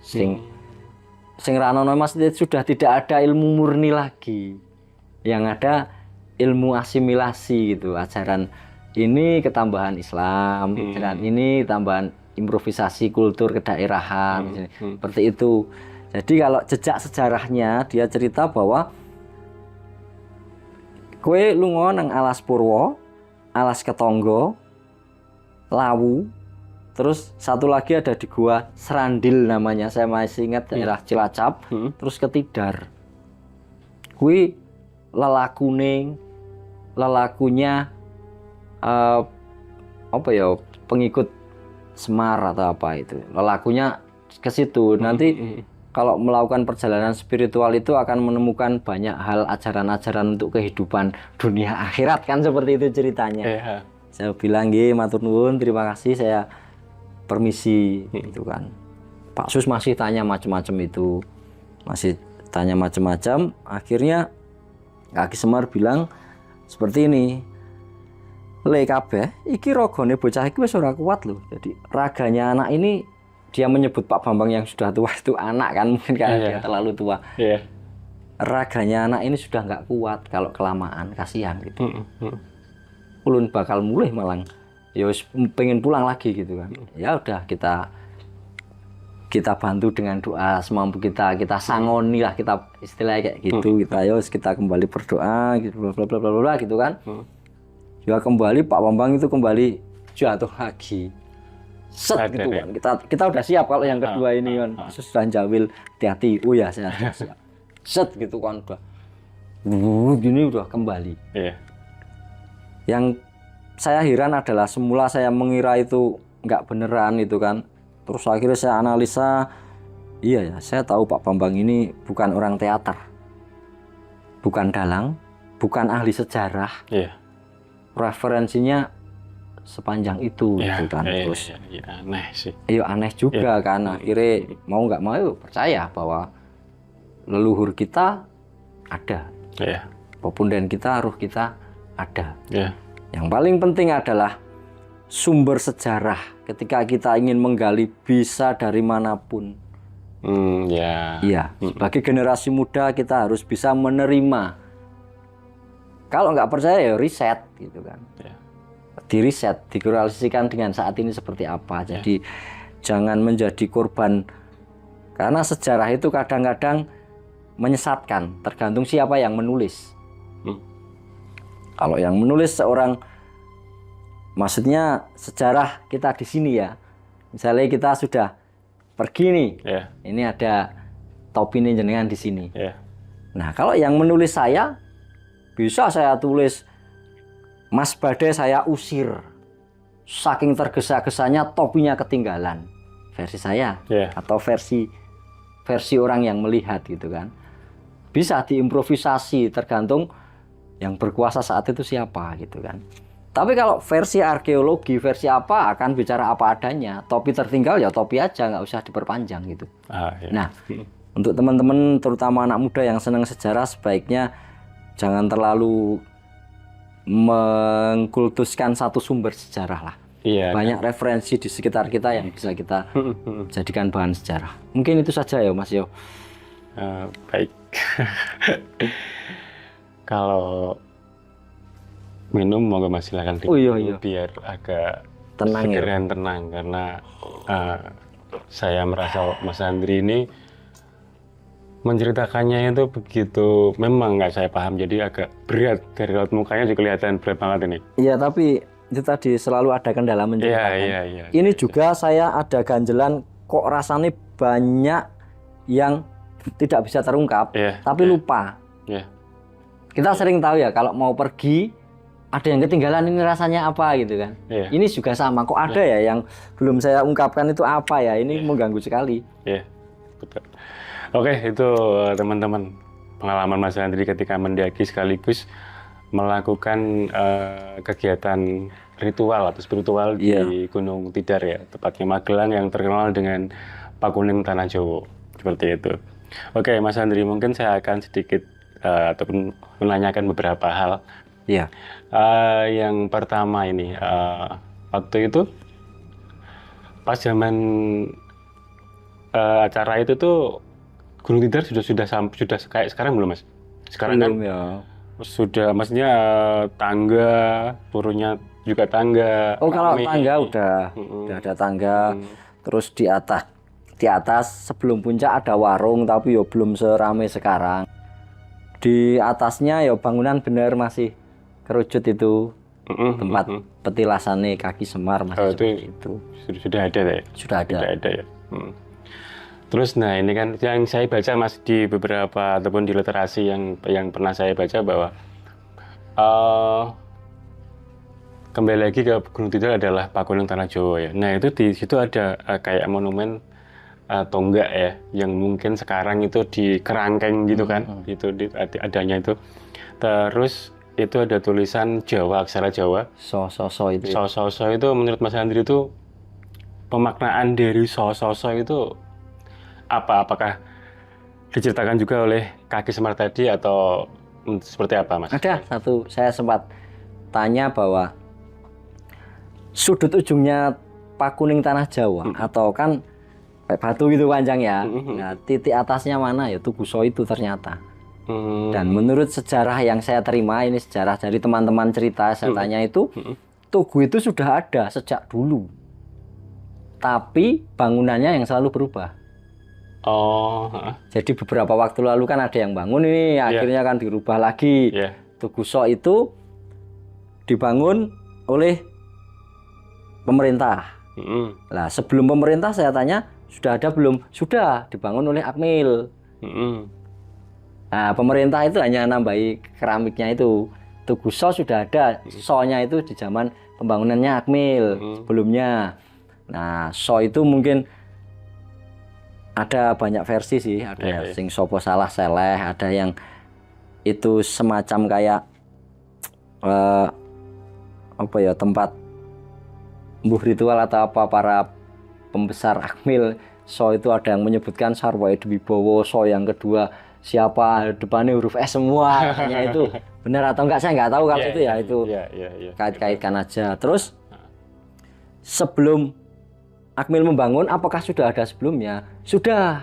Sing ranono maksudnya sudah tidak ada ilmu murni lagi. Yang ada ilmu asimilasi gitu, ajaran ini ketambahan Islam, ajaran ini tambahan improvisasi kultur kedaerahan, seperti itu. Jadi kalau jejak sejarahnya dia cerita bahwa kue lunga nang Alas Purwo, Alas Ketonggo, Lawu, terus satu lagi ada di Gua Serandil namanya, saya masih ingat daerah Cilacap, terus ke Tidar. Kue lelakunya apa ya, pengikut Semar atau apa itu, lelakunya ke situ. Nanti kalau melakukan perjalanan spiritual itu akan menemukan banyak hal, ajaran-ajaran untuk kehidupan dunia akhirat kan, seperti itu ceritanya. Saya bilang nggih matur nuwun, terima kasih, saya permisi gitu kan. Pak Sus masih tanya macam-macam itu, masih tanya macam-macam. Akhirnya Kaki Semar bilang seperti ini, le kabeh iki ragane bocah iki wis ora kuat loh. Jadi raganya anak ini, dia menyebut Pak Bambang yang sudah tua itu anak kan, mungkin karena dia terlalu tua. Raganya anak ini sudah nggak kuat kalau kelamaan, kasihan gitu. Ulun bakal mulih malang, ya pengen pulang lagi gitu kan. Ya udah kita bantu dengan doa semampu kita sangoni lah, kita istilahnya kayak gitu. Kita kembali berdoa gitu, bla bla bla bla gitu kan. Ya kembali Pak Bambang itu kembali jatuh lagi. Set gitu kan. Kita udah siap kalau yang kedua ini kan. Sus Ranjawil, hati-hati. Oh ya, saya sudah siap. Set gitu kan udah. Gini udah kembali. Yang saya heran adalah semula saya mengira itu nggak beneran itu kan. Terus akhirnya saya analisa, iya ya, saya tahu Pak Bambang ini bukan orang teater. Bukan dalang, bukan ahli sejarah. Referensinya sepanjang itu gitu kan. Terus aneh sih. Iya aneh juga kan. Akhirnya mau nggak mau percaya bahwa leluhur kita ada. Apapun dan kita, ruh kita ada. Yang paling penting adalah sumber sejarah. Ketika kita ingin menggali bisa dari manapun. Iya. Sebagai generasi muda kita harus bisa menerima. Kalau nggak percaya ya riset gitu kan. Di riset, dikorelasikan dengan saat ini seperti apa. Jadi jangan menjadi korban, karena sejarah itu kadang-kadang menyesatkan, tergantung siapa yang menulis. Kalau yang menulis seorang, maksudnya sejarah kita di sini ya, misalnya kita sudah pergi nih, ini ada topi nih jenengan di sini. Nah kalau yang menulis saya, bisa saya tulis Mas Badai saya usir, saking tergesa-gesanya topinya ketinggalan, versi saya, atau versi orang yang melihat gitu kan. Bisa diimprovisasi, tergantung yang berkuasa saat itu siapa gitu kan. Tapi kalau versi arkeologi, versi apa, akan bicara apa adanya. Topi tertinggal ya topi aja, nggak usah diperpanjang gitu. Nah, untuk teman-teman terutama anak muda yang senang sejarah, sebaiknya jangan terlalu mengkultuskan satu sumber sejarah lah. Banyak referensi di sekitar kita yang bisa kita jadikan bahan sejarah. Mungkin itu saja ya Mas Yo. Baik. Kalau minum monggo Mas silakan. Iya. Biar agak tenang seger ya. dan tenang karena saya merasa Mas Andri ini menceritakannya itu begitu, memang nggak saya paham, jadi agak berat dari raut mukanya juga kelihatan berat banget ini. Iya, tapi itu tadi selalu ada kendala menceritakan. Iya. Ini juga saya ada ganjelan kok rasanya banyak yang tidak bisa terungkap, tapi lupa. Kita sering tahu ya kalau mau pergi ada yang ketinggalan, ini rasanya apa gitu kan. Ini juga sama, kok ada ya yang belum saya ungkapkan itu apa ya, ini mengganggu sekali. Iya, betul. Oke, itu teman-teman pengalaman Mas Andri ketika mendaki sekaligus melakukan kegiatan ritual atau spiritual di Gunung Tidar ya, tepatnya Magelang yang terkenal dengan Pakuning Tanah Jowo, seperti itu. Oke, Mas Andri, mungkin saya akan sedikit ataupun menanyakan beberapa hal. Iya. Yang pertama ini, waktu itu pas zaman acara itu tuh Gunung Tidar sudah kayak sekarang belum, Mas? Sekarang belum, kan ya. Sudah, maksudnya tangga, turunnya juga tangga. Oh, kalau tangga udah ada tangga. Terus di atas sebelum puncak ada warung, tapi yo belum seramai sekarang. Di atasnya ya bangunan bener masih kerucut itu, tempat petilasannya kaki Semar masih seperti itu. Sudah ada ya? Sudah ada ya. Terus nah ini kan yang saya baca Mas di beberapa ataupun di literasi yang pernah saya baca bahwa kembali lagi ke Gunung Tidar adalah Pakuning Tanah Jowo ya. Nah itu di situ ada kayak monumen tonggak ya, yang mungkin sekarang itu di kerangkeng gitu kan, itu adanya itu. Terus itu ada tulisan Jawa, aksara Jawa. So itu. So itu menurut Mas Andri itu pemaknaan dari so itu apa? Apakah diceritakan juga oleh kaki Semar tadi atau seperti apa, Mas? Ada satu, saya sempat tanya bahwa sudut ujungnya Pakuning Tanah Jawa atau kan kayak batu gitu panjang ya. Nah, titik atasnya mana ya Tugu So itu ternyata. Dan menurut sejarah yang saya terima, ini sejarah dari teman-teman cerita, saya tanya itu Tugu itu sudah ada sejak dulu. Tapi bangunannya yang selalu berubah. Jadi beberapa waktu lalu kan ada yang bangun ini, akhirnya kan dirubah lagi. Tugu So itu dibangun oleh pemerintah. Nah, sebelum pemerintah saya tanya, sudah ada belum? Sudah, dibangun oleh Akmil. Nah, pemerintah itu hanya nambahi keramiknya itu. Tugu So sudah ada, So-nya itu di zaman pembangunannya Akmil sebelumnya. Nah, So itu mungkin ada banyak versi sih, ada sing sopo salah seleh, ada yang itu semacam kayak apa ya, tempat embuh ritual atau apa para pembesar Akmil. So itu ada yang menyebutkan Sarwa Edwibowo, So yang kedua siapa, depannya huruf S semua. Hanya itu benar atau enggak saya nggak tahu kalau itu ya, itu kait-kaitkan aja. Terus sebelum Akmil membangun, apakah sudah ada sebelumnya? Sudah.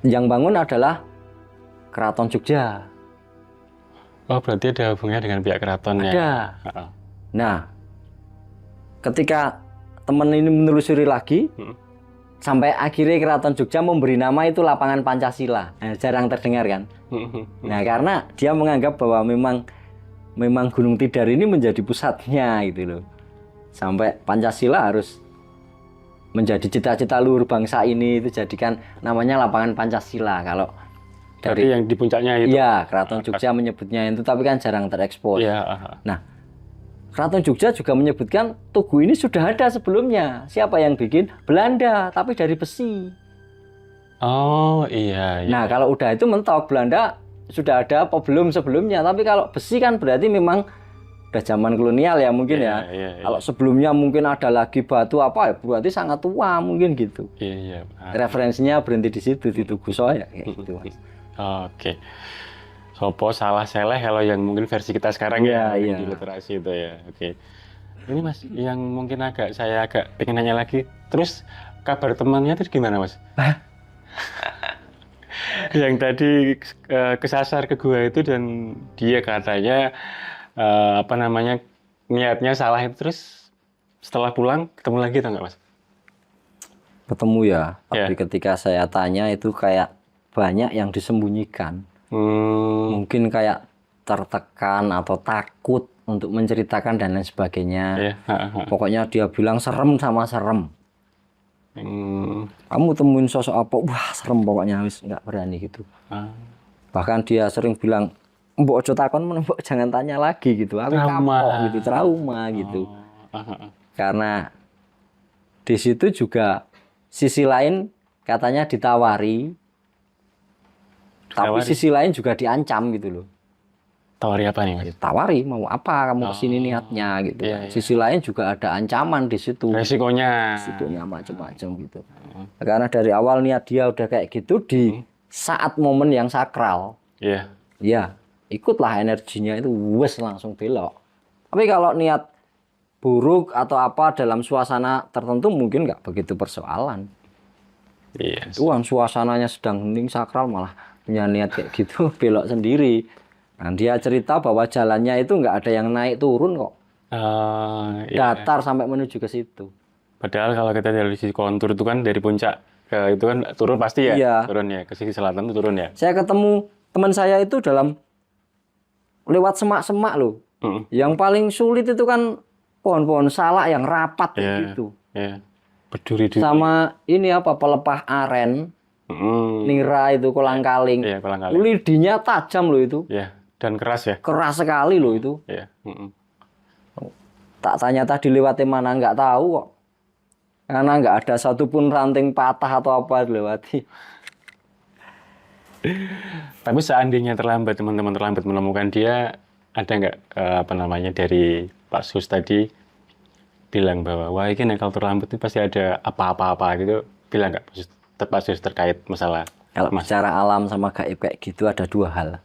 Yang bangun adalah Keraton Jogja. Oh, berarti ada hubungannya dengan pihak keratonnya. Ada. Nah, ketika teman ini menelusuri lagi, sampai akhirnya Keraton Jogja memberi nama itu Lapangan Pancasila. Nah, jarang terdengar kan? Nah, karena dia menganggap bahwa memang Gunung Tidar ini menjadi pusatnya gitu loh. Sampai Pancasila harus menjadi cita-cita luhur bangsa ini, itu jadikan namanya Lapangan Pancasila. Kalau dari yang di puncaknya itu. Iya, Keraton Jogja menyebutnya itu, tapi kan jarang terekspos. Nah, Keraton Jogja juga menyebutkan Tugu ini sudah ada sebelumnya. Siapa yang bikin? Belanda, tapi dari besi. Oh iya. Nah, kalau udah itu mentok, Belanda sudah ada apa belum sebelumnya. Tapi kalau besi kan berarti memang udah zaman kolonial ya mungkin ya. Kalau sebelumnya mungkin ada lagi batu apa ya, berarti sangat tua mungkin gitu. Referensinya berhenti di situ, di Tugu So ya kayak gitu. Oke. Sopo salah seleh kalau yang mungkin versi kita sekarang di literasi itu ya. Oke. Ini Mas, yang mungkin saya agak pengen nanya lagi. Terus kabar temannya itu gimana, Mas? Yang tadi kesasar ke gua itu dan dia katanya niatnya salah itu terus setelah pulang ketemu lagi atau enggak, Mas? Ketemu ya, tapi ketika saya tanya itu kayak banyak yang disembunyikan. Mungkin kayak tertekan atau takut untuk menceritakan dan lain sebagainya. Pokoknya dia bilang serem sama serem. Kamu temuin sosok apa? Wah, serem pokoknya, wis nggak berani gitu. Bahkan dia sering bilang, mbok ojo takon, mbok jangan tanya lagi gitu. Aku kapok gitu, trauma gitu. Karena di situ juga sisi lain katanya ditawari, tapi sisi lain juga diancam gitu loh. Tawari apa nih, Mas? Tawari mau apa kamu kesini niatnya gitu. Sisi lain juga ada ancaman di situ. Resikonya macam-macam gitu. Karena dari awal niat dia udah kayak gitu di saat momen yang sakral. Ya, ikutlah energinya itu wes langsung belok. Tapi kalau niat buruk atau apa dalam suasana tertentu mungkin nggak begitu persoalan. Tuhan suasananya sedang hening sakral malah punya niat kayak gitu belok sendiri. Nah, dia cerita bahwa jalannya itu nggak ada yang naik turun kok. Datar sampai menuju ke situ. Padahal kalau kita dari sisi kontur itu kan dari puncak ke itu kan turun pasti ya. Turun ya ke sisi selatan itu turun ya. Saya ketemu teman saya itu dalam lewat semak-semak loh. Yang paling sulit itu kan pohon-pohon salak yang rapat gitu. Berduri sama ini apa pelepah aren, nira itu kolang-kaling. Lidinya tajam loh itu. Dan keras ya. Keras sekali loh itu. Tak tanya tadi lewati mana nggak tahu kok. Karena nggak ada satupun ranting patah atau apa dilewati. Tapi seandainya teman-teman terlambat menemukan dia, ada nggak apa namanya dari Pak Sus tadi bilang bahwa wah ini kalau terlambat itu pasti ada apa-apa gitu, bilang nggak Pak Sus terkait masalah? Kalau secara alam sama gaib kayak gitu ada dua hal.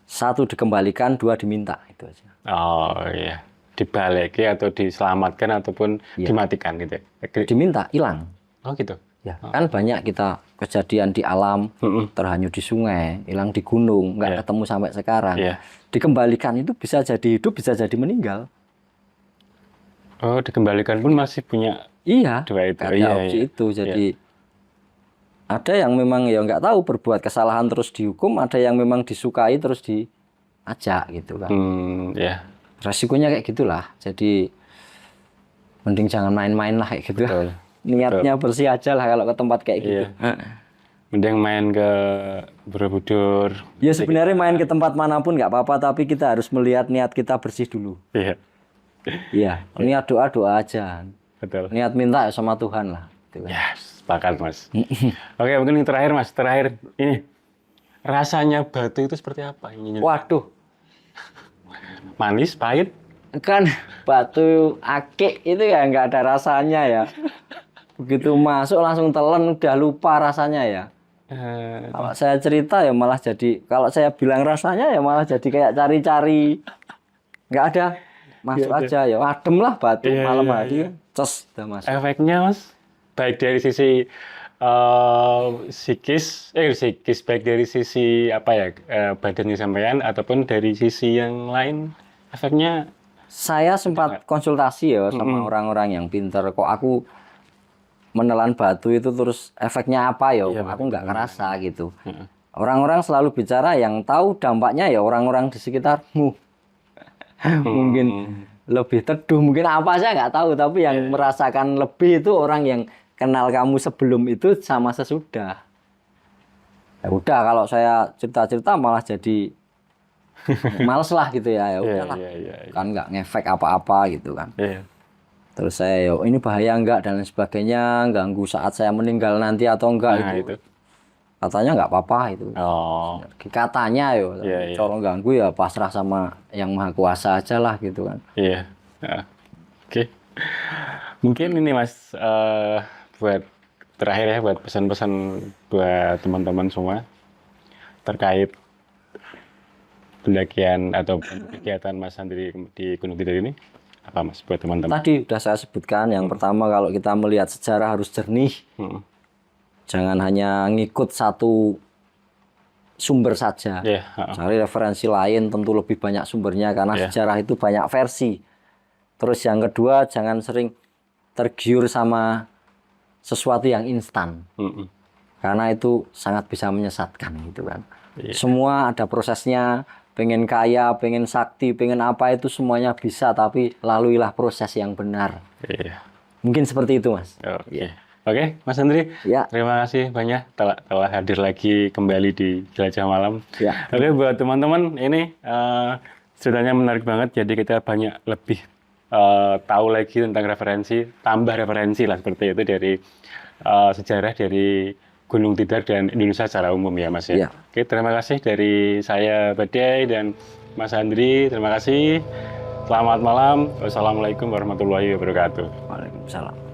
Satu dikembalikan, dua diminta, itu aja. Oh iya, dibalikin atau diselamatkan ataupun dimatikan gitu. Diminta, hilang. Oh gitu. Ya, kan banyak kita kejadian di alam, terhanyut di sungai, hilang di gunung, nggak ketemu sampai sekarang. Dikembalikan itu bisa jadi hidup, bisa jadi meninggal. Oh, dikembalikan pun masih punya dua itu. Opsi itu. Jadi ada yang memang ya nggak tahu berbuat kesalahan terus dihukum, ada yang memang disukai terus diajak gitu kan. Resikonya kayak gitulah. Jadi mending jangan main-main lah kayak gitu. Niatnya bersih aja lah kalau ke tempat kayak gitu. Mending main ke Borobudur. Ya sebenarnya main ke tempat manapun nggak apa-apa, tapi kita harus melihat niat kita bersih dulu. Iya, niat doa aja. Betul. Niat minta sama Tuhan lah. Gitu kan. Sepakat Mas. Oke, mungkin yang terakhir Mas. Terakhir ini rasanya batu itu seperti apa? Waduh, manis, pahit? Kan batu akik itu ya nggak ada rasanya ya. Begitu masuk langsung telan udah lupa rasanya ya. Kalau saya cerita ya malah jadi, kalau saya bilang rasanya ya malah jadi kayak cari-cari. Nggak ada. Masuk aja ya, adem lah batu malam hari. Cos, udah masuk. Efeknya Mas, baik dari sisi psikis, baik dari sisi apa ya, badannya sampean ataupun dari sisi yang lain, efeknya. Saya sempat konsultasi ya sama orang-orang yang pintar. Kok aku menelan batu itu terus efeknya apa ya? Aku nggak ngerasa gitu. Orang-orang selalu bicara yang tahu dampaknya ya orang-orang di sekitarmu. Mungkin lebih teduh, mungkin apa saya nggak tahu, tapi yang merasakan lebih itu orang yang kenal kamu sebelum itu sama sesudah. Ya udah, kalau saya cerita-cerita malah jadi males lah gitu ya. Ya udahlah, kan nggak ngefek apa-apa gitu kan. Terus saya ini bahaya nggak dan lain sebagainya, ganggu saat saya meninggal nanti atau enggak itu. Katanya nggak apa-apa itu. Katanya kalau ganggu ya pasrah sama yang maha kuasa aja lah gitu kan. Oke. Mungkin ini Mas, buat terakhir ya, buat pesan-pesan buat teman-teman semua terkait pendakian atau kegiatan Mas Andri di Gunung Kidul ini, apa Mas buat teman-teman? Tadi udah saya sebutkan, yang pertama kalau kita melihat sejarah harus jernih. Jangan hanya ngikut satu sumber saja. Cari referensi lain, tentu lebih banyak sumbernya karena sejarah itu banyak versi. Terus yang kedua, jangan sering tergiur sama sesuatu yang instan. Karena itu sangat bisa menyesatkan gitu kan. Semua ada prosesnya, pengen kaya, pengen sakti, pengen apa itu semuanya bisa, tapi laluilah proses yang benar. Mungkin seperti itu, Mas. Oke, Mas Andri, terima kasih banyak telah hadir lagi kembali di Jelajah Malam. Oke, buat teman-teman, ini ceritanya menarik banget, jadi kita banyak lebih tahu lagi tentang referensi, tambah referensi lah seperti itu dari sejarah dari Gunung Tidar dan Indonesia secara umum ya, Mas ya. Oke, terima kasih dari saya Badai dan Mas Andri, terima kasih. Selamat malam. Wassalamualaikum warahmatullahi wabarakatuh. Waalaikumsalam.